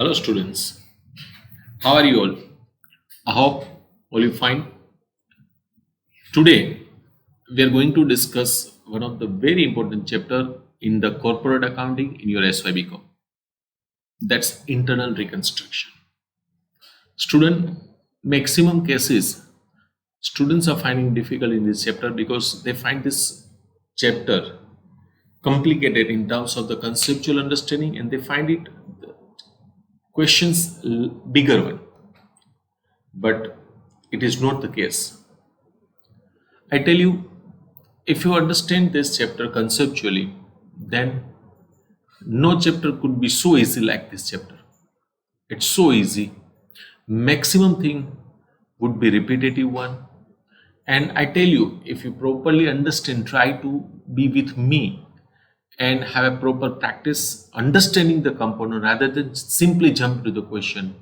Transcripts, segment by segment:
Hello, students. How are you all? I hope all you fine. Today, we are going to discuss one of the very important chapter in the corporate accounting in your SYBCom. That's internal reconstruction. Student, maximum cases, students are finding difficult in this chapter because they find this chapter complicated in terms of the conceptual understanding, and they find it questions bigger one, but it is not the case. I tell you, if you understand this chapter conceptually, then no chapter could be so easy like this chapter. It's so easy. Maximum thing would be repetitive one. And I tell you, if you properly understand, try to be with me and have a proper practice understanding the component rather than simply jump to the question.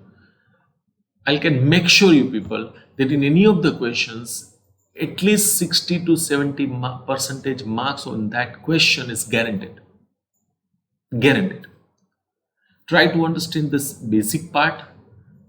I can make sure you people that in any of the questions, at least 60 to 70 percentage marks on that question is guaranteed. Guaranteed. Try to understand this basic part,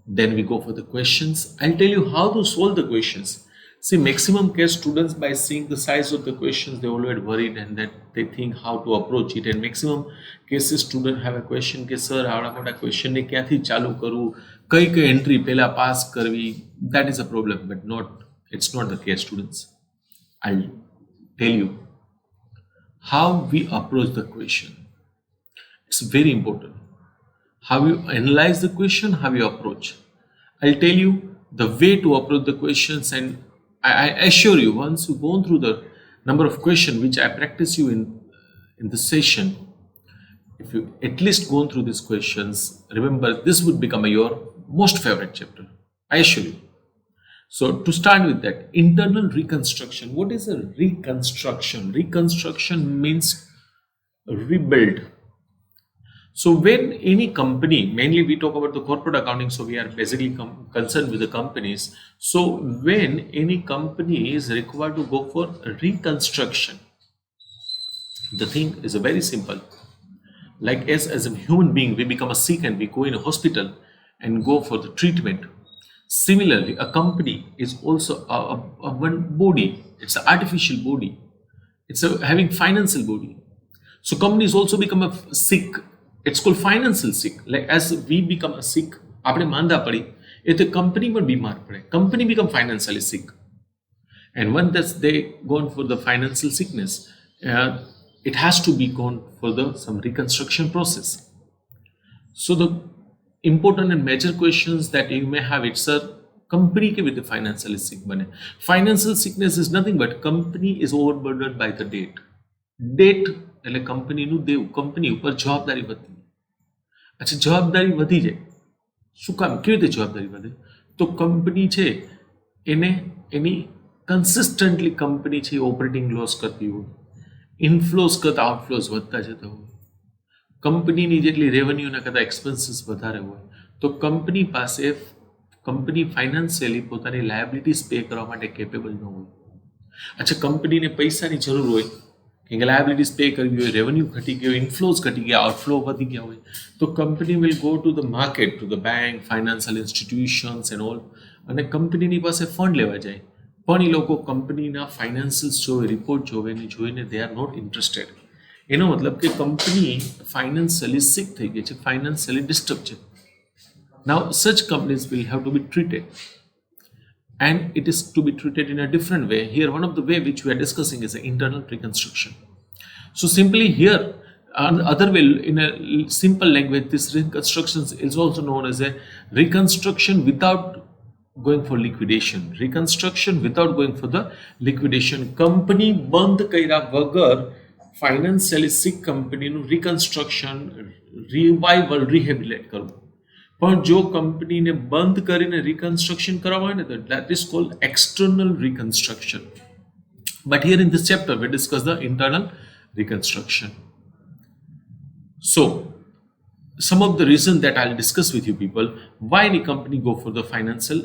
then we go for the questions. I'll tell you how to solve the questions. See, maximum case students, by seeing the size of the questions, they always worried and that they think how to approach it. And maximum cases student have a question કે sir આવડા મોટા question ને ક્યાંથી ચાલુ કરવું, કઈ entry પહેલા pass કરવી. That is a problem, but it's not the case, students. I'll tell you how we approach the question. It's very important. How you analyze the question, how you approach. I'll tell you the way to approach the questions, and I assure you, once you go through the number of questions which I practice you in this session, if you at least go through these questions, remember this would become your most favorite chapter. I assure you. So to start with that, internal reconstruction. What is a reconstruction? Reconstruction means rebuild. So when any company, mainly we talk about the corporate accounting, so we are basically concerned with the companies. So when any company is required to go for reconstruction, the thing is very simple. Like as a human being, we become a sick and we go in a hospital and go for the treatment. Similarly, a company is also a one body. It's an artificial body. It's having financial body. So companies also become a sick. It's called financial sick. Like as we become a sick, આપણે માંદા પડી, એ તો company પણ બીમાર પડે. Company become financially sick. And when they gone for the financial sickness, it has to be gone for some reconstruction process. So the important and major questions that you may have, it's a company के with the financially sick बने. Financial sickness is nothing but company is overburdened by the debt. Debt એટલે કંપનીનું દેવું, company ઉપર જવાબદારી વધતી. અચ્છા, જવાબદારી વધી જાય. શું કામ, કેવી રીતે જવાબદારી વધે? તો કંપની છે એને એની કન્સિસ્ટન્ટલી કંપની છે ઓપરેટિંગ લોસ કરતી હોય, ઇનફ્લોઝ કરતા આઉટફ્લોઝ વધતા જતા હોય, કંપનીની જેટલી રેવન્યુના કરતા એક્સપેન્સીસ વધારે હોય, તો કંપની પાસે કંપની ફાઇનાન્શિયલી પોતાની લાયબિલિટીઝ પે કરવા માટે કેપેબલ ન હોય. અચ્છા, કંપનીને પૈસાની જરૂર હોય, લાયબિલિટીઝ પે કરવી હોય, રેવન્યુ ઘટી ગયો, ઇનફ્લોઝ ઘટી ગયા, આઉટફ્લો વધી ગયા હોય, તો company will go to the market, to the bank, financial institutions and all, અને કંપનીની પાસે ફંડ લેવા જાય. પણ એ લોકો કંપનીના ફાઇનાન્શિયલ્સ જોવે, રિપોર્ટ જોવે ને જોઈને દે આર નોટ ઇન્ટરેસ્ટેડ. એનો મતલબ કે કંપની ફાઇનાન્શિયલી સિક થઈ ગઈ છે, ફાઇનાન્શિયલી ડિસ્ટર્બ છે. Now such companies will have to be treated. And it is to be treated in a different way. Here, one of the way which we are discussing is the internal reconstruction. So simply here, other way, in a simple language, this reconstruction is also known as a reconstruction without going for liquidation. Reconstruction without going for the liquidation. Company બંધ કર્યા વગર financially sick company નું reconstruction, revival, rehabilitate કરવું. પણ જો કંપનીને બંધ કરીને રિકન્સ્ટ્રક્શન કરાવવા હોય ને તો that is called external reconstruction. But here in this chapter we discuss the internal reconstruction. So some of the reasons that I'll discuss with you people, why any company go for the financial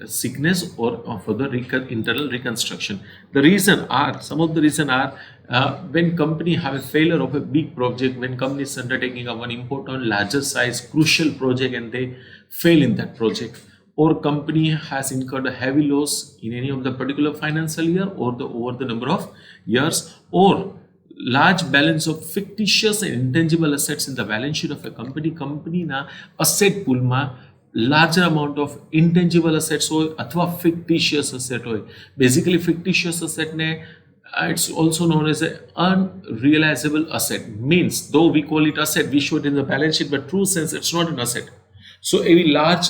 sickness or for the internal reconstruction. The reason are, some of the reason are, when company have a failure of a big project, when company is undertaking a one important larger size crucial project and they fail in that project, or company has incurred a heavy loss in any of the particular financial year or the over the number of years, or large balance of fictitious and intangible assets in the balance sheet of a company ના asset pool માં larger amount of intangible assets હોય અથવા fictitious asset હોય. Basically fictitious asset ને it's also known as an unrealizable asset. Means though we call it asset, we show it in the balance sheet, but true sense it's not an asset. So every large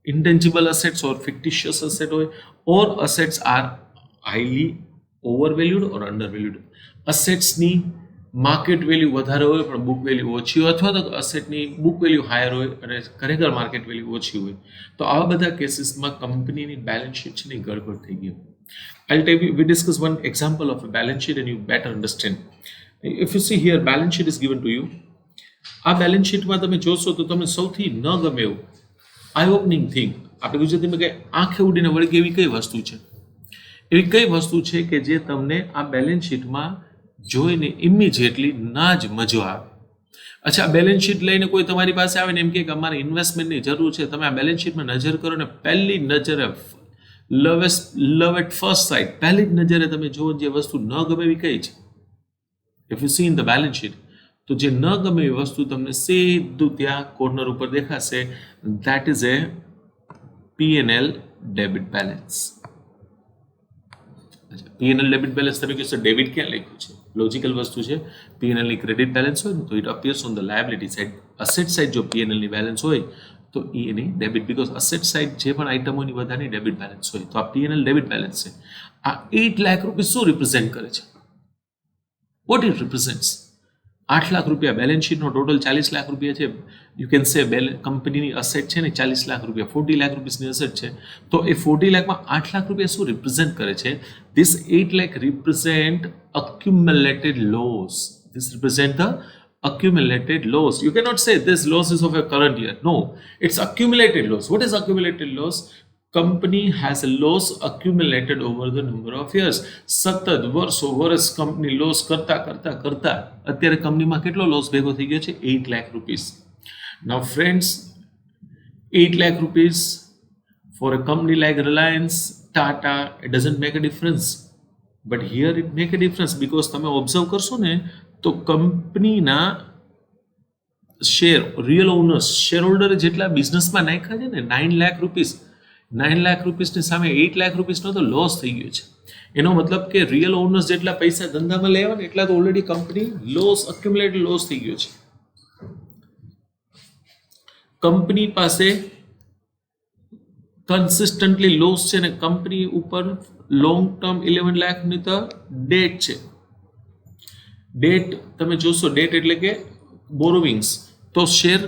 intangible assets or fictitious asset હોય, or assets are highly overvalued or undervalued. અસેટ્સની market value વધારે હોય પણ book value ઓછી હોય, અથવા તો અસેટની book value higher હોય અને ખરેખર માર્કેટ વેલ્યુ ઓછી હોય, તો આવા બધા કેસીસમાં કંપનીની બેલેન્સ શીટ છે ને ગડબડ થઈ ગઈ. I'll tell you, we discuss one example of a balance sheet and you better understand. If you see here, balance sheet is given to you. આ બેલેન્સ શીટમાં તમે જોશો તો તમને સૌથી ન ગમે એવું આઈ ઓપનિંગ થિંગ, આપણે ગુજરાતીમાં કહે આંખે ઉડીને વળગે એવી કઈ વસ્તુ છે? એવી કઈ વસ્તુ છે કે જે તમને આ બેલેન્સ શીટમાં જોઈને ઇમિડિયેટલી ના જ મજો આવે? અચ્છા, બેલેન્સ શીટ લઈને કોઈ તમારી પાસે આવે ને એમ કે અમારે ઇન્વેસ્ટમેન્ટની જરૂર છે, તમે આ બેલેન્સ શીટમાં નજર કરો ને પહેલી નજરે લવ એટ ફર્સ્ટ સાઇટ, પહેલી જ નજરે તમે જુઓ જે વસ્તુ ન ગમે એવી કઈ છે? If you C in the balance sheet, તો જે ન ગમે એવી વસ્તુ તમને સીધું ત્યાં કોર્નર ઉપર દેખાશે. That is A P&L debit balance. P&L debit balance તમે કહેશો ડેબિટ ક્યાં લખ્યું છે? લોજિકલ વસ્તુ છે. P&L ની ક્રેડિટ બેલેન્સ હોય ને તો it appears on the liability side. Asset side જો P&L ની બેલેન્સ હોય તો એની ડેબિટ, બીકોઝ અસેટ સાઇડ જે પણ આઇટમોની બધાની ડેબિટ બેલેન્સ હોય, તો આ P&L ડેબિટ બેલેન્સ છે. આ 8 લાખ રૂપિયા શું રિપ્રેઝેન્ટ કરે છે? What it રિપ્રેઝેન્ટ્સ? 8 લાખ રૂપિયા બેલેન્સ શીટનો ટોટલ 40 લાખ રૂપિયા છે. યુ કેન સે કંપનીની અસેટ છે ને 40 લાખ રૂપિયા, 40 લાખ રૂપિયાની અસેટ છે. તો એ 40 લાખમાં 8 લાખ રૂપિયા શું રિપ્રેઝેન્ટ કરે છે? This 8 lakh represent accumulated loss. This represent the accumulated loss. You cannot say this loss is of a current year. No, it's accumulated loss. What is accumulated loss? Company has a loss accumulated over the number of years. સતત વર્ષો વર્ષ company loss કરતા કરતા કરતા અત્યારે કંપનીમાં કેટલો loss ભેગો થઈ ગયો છે? 8 lakh rupees. Now friends, 8 lakh rupees for a company like Reliance, Tata, it doesn't make a difference. But here it make a difference because તમે ઓબ્ઝર્વ કરશો ને તો કંપનીના શેર, રિયલ ઓનર્સ, શેર હોલ્ડરે જેટલા બિઝનેસમાં નાખ્યા છે ને 9 લાખ રૂપીસ, 9 લાખ રૂપીસની સામે 8 લાખ રૂપીસનો તો લોસ થઈ ગયો છે. એનો મતલબ કે રિયલ ઓનર્સ જેટલા પૈસા ધંધામાં લેવા ને એટલા તો ઓલરેડી કંપની લોસ, અક્યુમ્યુલેટેડ લોસ થઈ ગયો છે. કંપની પાસે કન્સિસ્ટન્ટલી લોસ છે ને કંપની ઉપર લોંગ ટર્મ 11 લાખની તો ડેટ છે. ડેટ તમે જોશો, ડેટ એટલે કે બોરોવિંગ્સ, તો share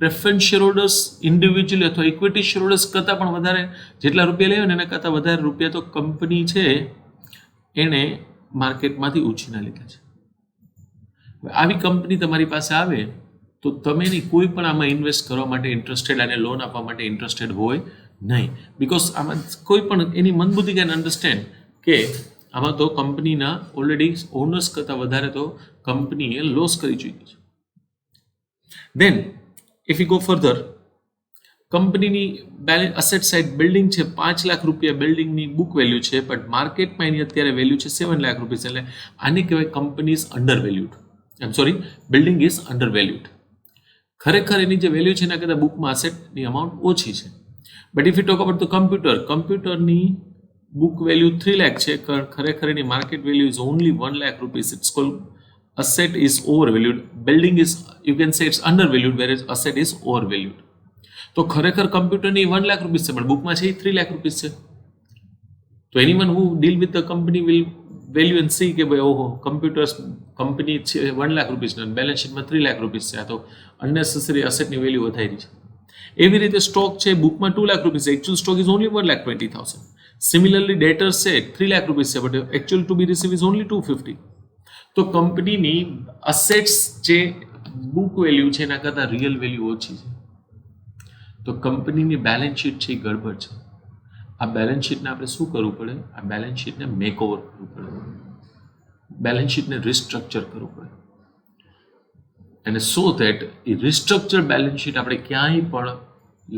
preference share holders individually અથવા ઇક્વિટી શેર હોલ્ડર્સ કરતાં પણ વધારે જેટલા રૂપિયા લેવા ને એના કરતાં વધારે રૂપિયા તો કંપની છે એણે માર્કેટમાંથી ઉછીના લીધા છે. આવી કંપની તમારી પાસે આવે તો તમે એની કોઈ પણ આમાં ઇન્વેસ્ટ કરવા માટે ઇન્ટરેસ્ટેડ અને લોન આપવા માટે ઇન્ટરેસ્ટેડ હોય નહીં, બિકોઝ આમાં કોઈ પણ એની મંદબુદ્ધિ કેન અન્ડરસ્ટેન્ડ કે આમાં તો કંપનીના ઓલરેડી ઓનર્સ કરતાં વધારે તો કંપનીએ લોસ કરી ચૂકી છે. દેન ઇફ યુ ગો ફર્ધર, કંપનીની બેલેન્સ અસેટ સાઇડ બિલ્ડિંગ છે 5 લાખ રૂપિયા બિલ્ડિંગની બુક વેલ્યુ છે, બટ માર્કેટમાં એની અત્યારે વેલ્યુ છે 7 લાખ રૂપીસ. એટલે આને કહેવાય company is under valued. Building is under valued. ખરેખર એની જે વેલ્યુ છે એના કરતાં બુકમાં અસેટની અમાઉન્ટ ઓછી છે. But if you talk about the કમ્પ્યુટરની બુક વેલ્યુ 3 લાખ છે, ખરેખર એની market value is only 1 lakh rupees. It's called asset is overvalued. Building is, you can say it's undervalued, whereas asset is overvalued. તો ખરેખર કમ્પ્યુટરની 1 lakh rupees છે પણ બુકમાં છે 3 લાખ રૂપીસ છે. તો anyone who deal with the company will value and C કે ભાઈ ઓહો કમ્પ્યુટર્સ કંપની છે 1 લાખ રૂપીસની બેલેન્સ શીટમાં 3 લાખ રૂપીસ છે, આ તો અનનેસેસરી અસેટની વેલ્યુ વધારી છે. એવી રીતે સ્ટોક છે બુકમાં 2 lakh rupees, actual stock is only 1,20,000. Similarly debtors છે 3 લાખ રૂપીસ છે, but actual to be receive is only 250. તો કંપનીની અસેટ્સ જે બુક વેલ્યુ છે એના કરતાં રિયલ વેલ્યુ ઓછી છે. તો કંપનીની બેલેન્સ શીટ છે એ ગડબડ છે. આ બેલેન્સ શીટને આપણે શું કરવું પડે? આ બેલેન્સ શીટને મેકઓવર કરવું પડે, બેલેન્સ શીટને રિસ્ટ્રક્ચર કરવું પડે, અને સો ધેટ એ રિસ્ટ્રક્ચર બેલેન્સ શીટ આપણે ક્યાંય પણ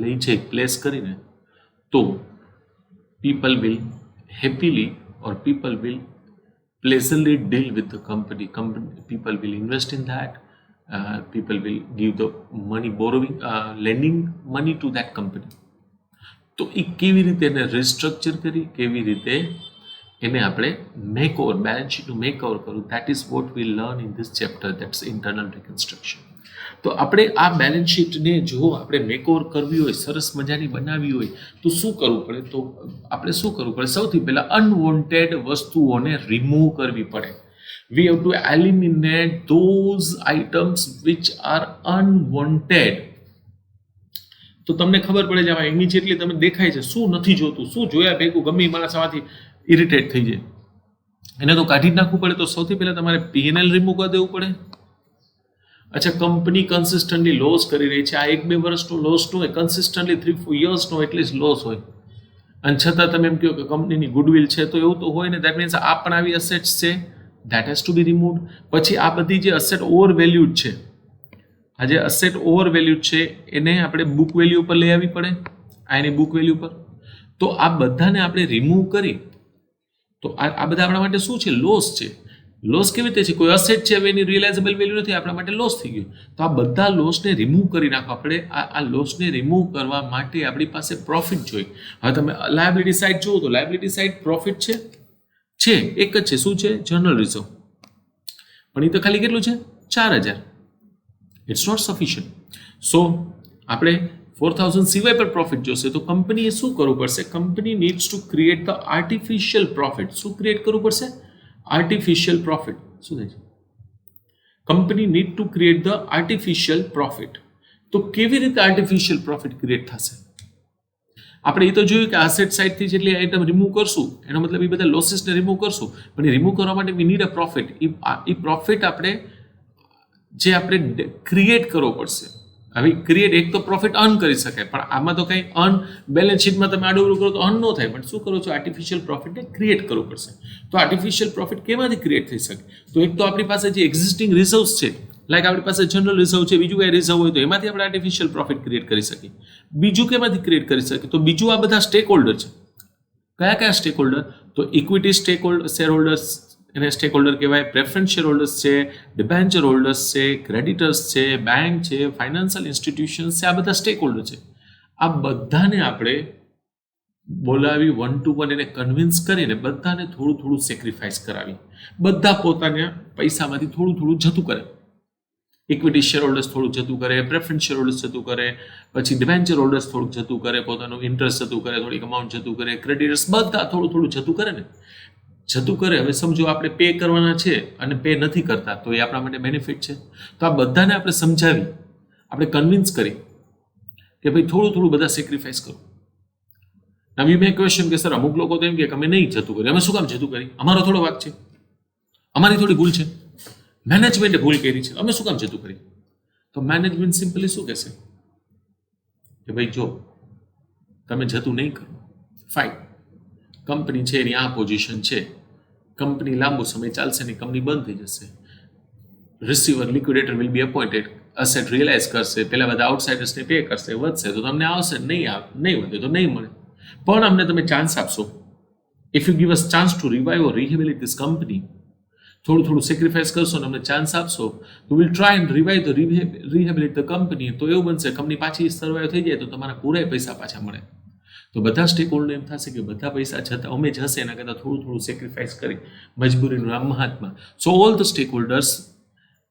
લઈ જઈ પ્લેસ કરીને તો people will happily or people will pleasantly deal with the company. People will invest in that. People will give the money, borrowing, lending money to that company. તો એ કેવી રીતે એને રિસ્ટ્રક્ચર કરી, કેવી રીતે એને આપણે મેકઓવર, બેલેન્સ શીટનું મેકઓવર કરવું, that is what we learn in this chapter, that's internal reconstruction. તો આપણે આ બેલેન્સ શીટને જો આપણે મેકઓવર કરવી હોય, સરસ મજાની બનાવવી હોય તો શું કરવું પડે? તો આપણે શું કરવું પડે? સૌથી પહેલાં અનવોન્ટેડ વસ્તુઓને રિમૂવ કરવી પડે. We have to eliminate those items which are unwanted. તો તમને ખબર પડે છે, આમાં ઇમિડિયેટલી તમે દેખાય છે શું નથી જોતું, શું જોયા ભેગું ગમે માણસ આમાંથી ઇરિટેટ થઈ જાય, એને તો કાઢી જ નાખવું પડે. તો સૌથી પહેલાં તમારે P&L રિમૂવ કરી દેવું પડે. અચ્છા, કંપની કન્સિસ્ટન્ટલી લોસ કરી રહી છે, આ 1-2 વર્ષનો લોસ ન હોય, કન્સિસ્ટન્ટલી 3-4 યર્સનો એટલીસ્ટ લોસ હોય, અને છતાં તમે એમ કહો કે કંપનીની ગુડવિલ છે, તો એવું તો હોય ને. દેટ મીન્સ આ પણ આવી અસેટ્સ છે, that has to be removed. પછી આ બધી જે અસેટ ઓવર વેલ્યુડ છે, આ જે અસેટ ઓવર વેલ્યુડ છે એને આપણે બુક વેલ્યુ પર લઈ આવવી પડે, આ એની બુક વેલ્યુ પર. તો આ બધાને આપણે રિમૂવ કરી, તો આ બધા આપણા માટે શું છે? લોસ છે. લોસ કેવી રીતે છે? કોઈ અસેટ છે, હવે એની રિયલાઇઝેબલ વેલ્યુ નથી, આપણા માટે લોસ થઈ ગયું. તો આ બધા લોસને રિમૂવ કરી નાખો. આપણે આ લોસને રિમૂવ કરવા માટે આપણી પાસે પ્રોફિટ જોઈએ. હવે તમે લાયબિલિટી સાઇડ જુઓ તો લાયબિલિટી સાઇડ પ્રોફિટ છે એક જ છે. શું છે? General reserve. પણ એ તો ખાલી કેટલું છે? 4000. It's not sufficient. સો આપણે 4000 સિવાય પર પ્રોફિટ જોશે. તો કંપનીએ શું કરવું પડશે? Company needs to create the artificial profit. શું ક્રિએટ કરવું પડશે? Artificial profit. શું થાય છે? Company need to create the artificial profit. તો કેવી રીતે આર્ટિફિશિયલ પ્રોફિટ ક્રિએટ થશે? આપણે એ તો જોયું કે એસેટ સાઇડથી જેટલી આઇટમ રિમૂવ કરશું, એનો મતલબ એ બધા લોસીસને રિમૂવ કરશું, પણ એ રિમૂવ કરવા માટે we need a profit. A profit આપણે ક્રિએટ કરવો પડશે. હવે ક્રિએટ, એક તો પ્રોફિટ અર્ન કરી શકાય, પણ આમાં તો કંઈ અર્ન બેલેન્સ શીટમાં તમે આડું કરો તો અર્ન ન થાય. પણ શું કરો છો? આર્ટિફિશિયલ પ્રોફિટને ક્રિએટ કરવું પડશે. તો આર્ટિફિશિયલ પ્રોફિટ કેમાંથી ક્રિએટ થઈ શકે? તો એક તો આપણી પાસે જે એક્ઝિસ્ટિંગ રિઝર્વ્સ છે, લાઈક આપણી પાસે જનરલ રિઝર્વ છે, બીજું કંઈ રિઝર્વ હોય તો એમાંથી આપણે આર્ટિફિશિયલ પ્રોફિટ ક્રિએટ કરી શકીએ. બીજું કેમાંથી ક્રિએટ કરી શકીએ? તો બીજું આ બધા સ્ટેક હોલ્ડર છે. કયા કયા સ્ટેક હોલ્ડર? તો equity stack holder, share holders એને સ્ટેક હોલ્ડર કહેવાય, પ્રેફરન્સ શેર હોલ્ડર્સ છે, ડિબેન્ચર હોલ્ડર્સ છે, ક્રેડિટર્સ છે, બેંક છે, ફાઇનાન્શિયલ ઇન્સ્ટિટ્યુશન્સ છે, આ બધા સ્ટેક હોલ્ડર છે. આ બધાને આપણે બોલાવી 1 to 1 એને કન્વિન્સ કરીને બધાને થોડું થોડું સેક્રિફાઈસ કરાવી, બધા પોતાના પૈસામાંથી થોડું થોડું જતું કરે. ઇક્વિટી શેર હોલ્ડર્સ થોડું જતું કરે, પ્રેફરન્સ શેર હોલ્ડર્સ જતું કરે, પછી ડિબેન્ચર હોલ્ડર્સ થોડુંક જતું કરે, પોતાનું ઇન્ટરેસ્ટ જતું કરે, થોડીક અમાઉન્ટ જતું કરે, ક્રેડિટર્સ બધા થોડું થોડું જતું કરે ને. જતું કરે. હવે સમજો આપણે પે કરવાના છે અને પે નથી કરતા, તો એ આપણા માટે બેનિફિટ છે. તો આ બધાને આપણે સમજાવી, આપણે કન્વિન્સ કરી કે ભાઈ થોડું થોડું બધા સેક્રિફાઈસ કરો. નામ યુ મે ક્વેશ્ચન કે સર અમુક લોકો તો એમ કે અમે નહીં જતું કરી. અમે શું કામ જતું કરી? અમારો થોડો વાક છે, અમારી થોડી ભૂલ છે, મેનેજમેન્ટે ભૂલ કરી છે, અમે શું કામ જતું કરી? તો મેનેજમેન્ટ સિમ્પલી શું કહેશે કે ભાઈ જો તમે જતું નહીં કરો, ફાઇન, કંપની છે એની આ પોઝિશન છે, કંપની લાંબો સમય ચાલશે નહીં, કંપની બંધ થઈ જશે, receiver liquidator will be appointed, asset realise કરશે, પેલા બધા આઉટસાઇડર્સને પે કરશે, વધશે તો તમને આવશે, નહીં વધે તો નહીં મળે. પણ અમને તમે ચાન્સ આપશો, if you give us chance to revive or rehabilitate this company, થોડું થોડું સેક્રિફાઈસ કરશો ને અમને ચાન્સ આપશો, તો will try and revive the rehabilitate the company. તો એવું બનશે કંપની પાછી સર્વાઈવ થઈ જાય તો તમારા પૂરા પૈસા પાછા મળે. તો બધા સ્ટેક હોલ્ડર એમ થશે કે બધા પૈસા જતા અમે જશે, એના કરતાં થોડું થોડું સેક્રિફાઈસ કરી, મજબૂરીનું નામ મહાત્મા. So all the stake holders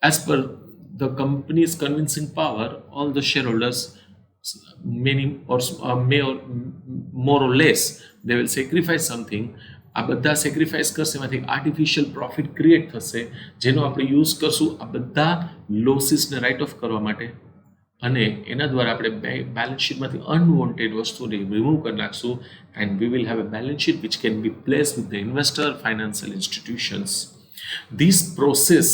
as per the companies convincing power, all the share holders many or may or more or less they will sacrifice something. આ બધા સેક્રિફાઈસ કરશે, એમાંથી આર્ટિફિશિયલ પ્રોફિટ ક્રિએટ થશે, જેનો આપણે યુઝ કરશું આ બધા લોસીસને રાઇટ ઓફ કરવા માટે, અને એના દ્વારા આપણે બેલેન્સ શીટમાંથી અનવોન્ટેડ વસ્તુને રિમૂવ કરી નાખશું, and we will have a balance sheet which can be place with the investor, financial institutions. This process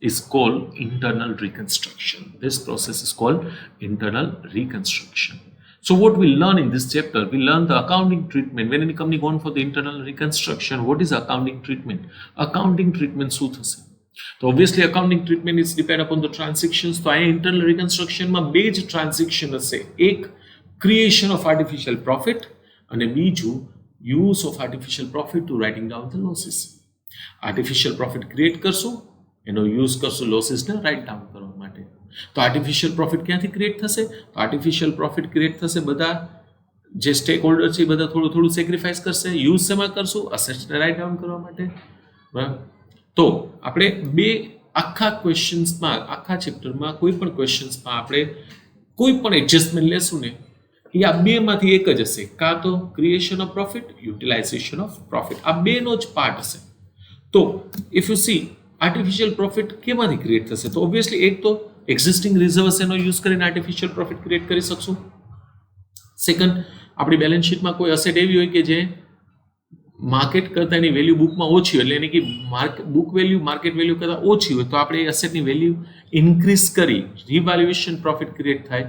is called internal reconstruction. This process is called internal reconstruction. So what we learn in this chapter, we learn the accounting treatment. When any company gone for the internal reconstruction, what is accounting treatment? Accounting treatment શું થશે? તો obviously accounting treatment is depend upon the transactions. તો આ internal reconstruction માં બે જ transaction હશે. એક creation of artificial profit અને બીજું use of artificial profit to writing down the losses. Artificial profit create કરશું, એનો use કરશું losses ને write down કરવા માટે. તો આર્ટિફિશિયલ પ્રોફિટ ક્યાંથી ક્રિએટ થશે? તો આર્ટિફિશિયલ પ્રોફિટ ક્રિએટ થશે, બધા જે સ્ટેક હોલ્ડર છે બધા થોડું થોડું સેક્રિફાઈસ કરશે. યુઝ શેમાં કરશું? અસેટ્સને રાઇટ ડાઉન કરવા માટે. બરાબર. તો આપણે બે આખા ક્વેશ્ચન્સમાં, આખા ચેપ્ટરમાં કોઈ પણ ક્વેશ્ચન્સમાં આપણે કોઈ પણ એડજસ્ટમેન્ટ લેશું ને, એ આ બેમાંથી એક જ હશે. કાં તો creation of profit, utilization of profit, આ બેનો જ પાર્ટ હશે. તો if you see artificial profit કેમાંથી ક્રિએટ થશે? તો ઓબ્વિયસલી એક તો એક્ઝિસ્ટિંગ રિઝર્વ્સ એનો યુઝ કરીને આર્ટિફિશિયલ પ્રોફિટ ક્રિએટ કરી શકશું. સેકન્ડ, આપણી બેલેન્સ શીટમાં કોઈ અસેટ એવી હોય કે જે માર્કેટ કરતાં એની વેલ્યુ બુકમાં ઓછી હોય, એટલે એની કે બુક વેલ્યુ માર્કેટ વેલ્યુ કરતાં ઓછી હોય, તો આપણે એ અસેટની વેલ્યુ ઇન્ક્રીઝ કરી રિવેલ્યુએશન પ્રોફિટ ક્રિએટ થાય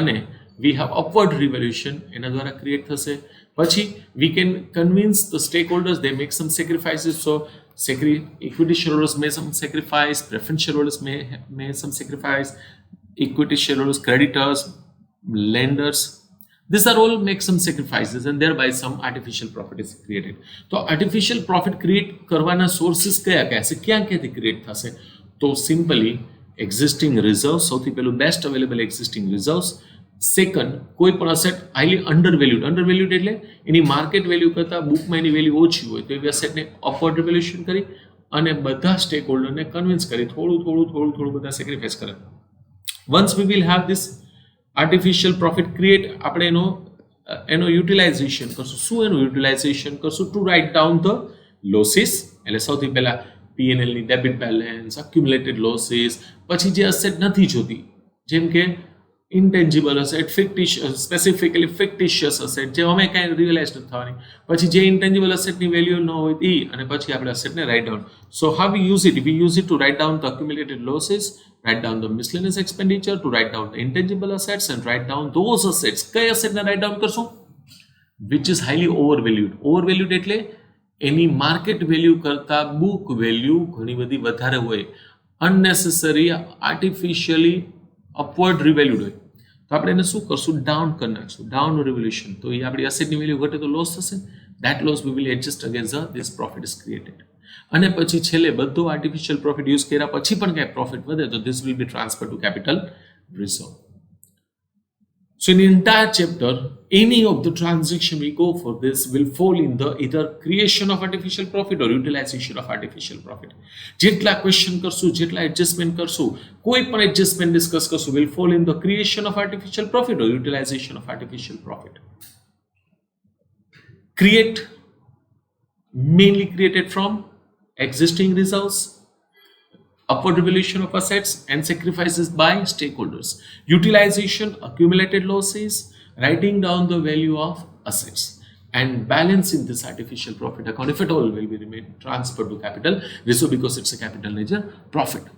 અને વી હેવ અપવર્ડ રિવેલ્યુએશન એના દ્વારા ક્રિએટ થશે. પછી we can convince the stake holders, they make some sacrifices. So equity shareholders may some sacrifice, preference shareholders may some sacrifice, equity shareholders, creditors, lenders, these are all make some sacrifices and thereby some artificial profit is created. તો artificial profit create કરવાના sources કયા કયા છે, ક્યાંથી create થશે? તો simply existing reserve, સૌથી પહેલું best available existing reserves. Second, કોઈ પણ અસેટ હાઈલી અંડરવેલ્યુડ એટલે એની માર્કેટ વેલ્યુ કરતાં બુકમાં એની વેલ્યુ ઓછી હોય, તો એવી અસેટને અપવર્ડ રિવેલ્યુએશન કરી અને બધા સ્ટેક હોલ્ડરને કન્વિન્સ કરી થોડું બધા સેક્રિફાઈસ કરે. Once we will have this artificial profit create, આપણે એનો યુટિલાઇઝેશન કરશું. શું એનું યુટિલાઇઝેશન કરશું? To write down the losses. એટલે સૌથી પહેલા પીએનએલની ડેબિટ બેલેન્સ, અક્યુમ્યુલેટેડ લોસીસ, પછી જે અસેટ નથી જોતી જેમ કે intangible asset, specifically fictitious asset જે અમે કાંઈ રિયલાઇઝ નથી થવાની, પછી જે ઇન્ટેન્જિબલ અસેટની વેલ્યુ ન હોય એ, અને પછી આપણે અસેટને write down. So how we use it? We use it to write down the accumulated losses, write down the miscellaneous expenditure, to write down the intangible assets and write down those assets. કઈ અસેટને write down કરશું? which is highly overvalued એટલે એની market value કરતાં book value ઘણી બધી વધારે હોય, અનનેસેસરી artificially upward રિવેલ્યુડ હોય, તો આપણે એને શું કરશું? ડાઉન કરી નાખશું, ડાઉન રિવોલ્યુશન. તો એ આપણી અસેટની વેલ્યુ ઘટે તો લોસ થશે. That loss we will adjust against this profit is created. અને પછી છેલ્લે બધો આર્ટિફિશિયલ પ્રોફિટ યુઝ કર્યા પછી પણ કાંઈ પ્રોફિટ વધે તો this will be transfer two capital reserve. So in the entire chapter, any of the transaction we go for this will fall in the either creation of artificial profit or utilization of artificial profit. જેટલા question કરશું, જેટલા adjustment કરશું, કોઈ પણ adjustment discuss કરશું, will fall in the creation of artificial profit or utilization of artificial profit. Create, mainly created from existing reserves, upward revaluation of assets and sacrifices by stakeholders, utilization, accumulated losses, writing down the value of assets, and balancing this artificial profit account, if at all, will be remain transferred to capital reserve because it's a capital nature profit.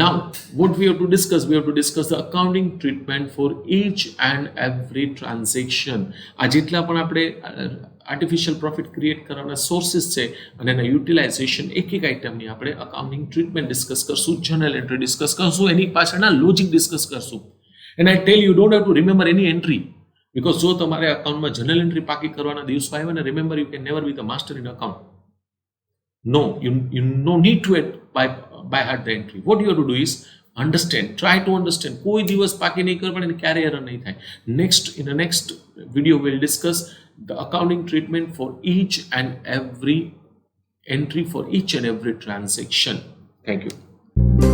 Now, what we have to discuss? We have to discuss the accounting treatment for each and every transaction. આ જેટલા પણ આપણે artificial profit create કરવાના sources છે અને એના utilization એક આઇટમની આપણે અકાઉન્ટિંગ ટ્રીટમેન્ટ ડિસ્કસ કરશું, જર્નલ એન્ટ્રી ડિસ્કસ કરશું, એની પાછળના લોજિક ડિસ્કસ કરશું. And I tell you don't have to remember any entry, because જો તમારે અકાઉન્ટમાં જર્નલ એન્ટ્રી પાકી કરવાના દિવસો આવ્યા ને, remember you can never be the master in account. No, you no need to by heart the entry. What you have to do is understand, try to understand. કોઈ દિવસ પાકી નહીં કરવાની અને ક્યારે એરર નહીં થાય. In the next video we'll discuss the accounting treatment for each and every entry, for each and every transaction. Thank you.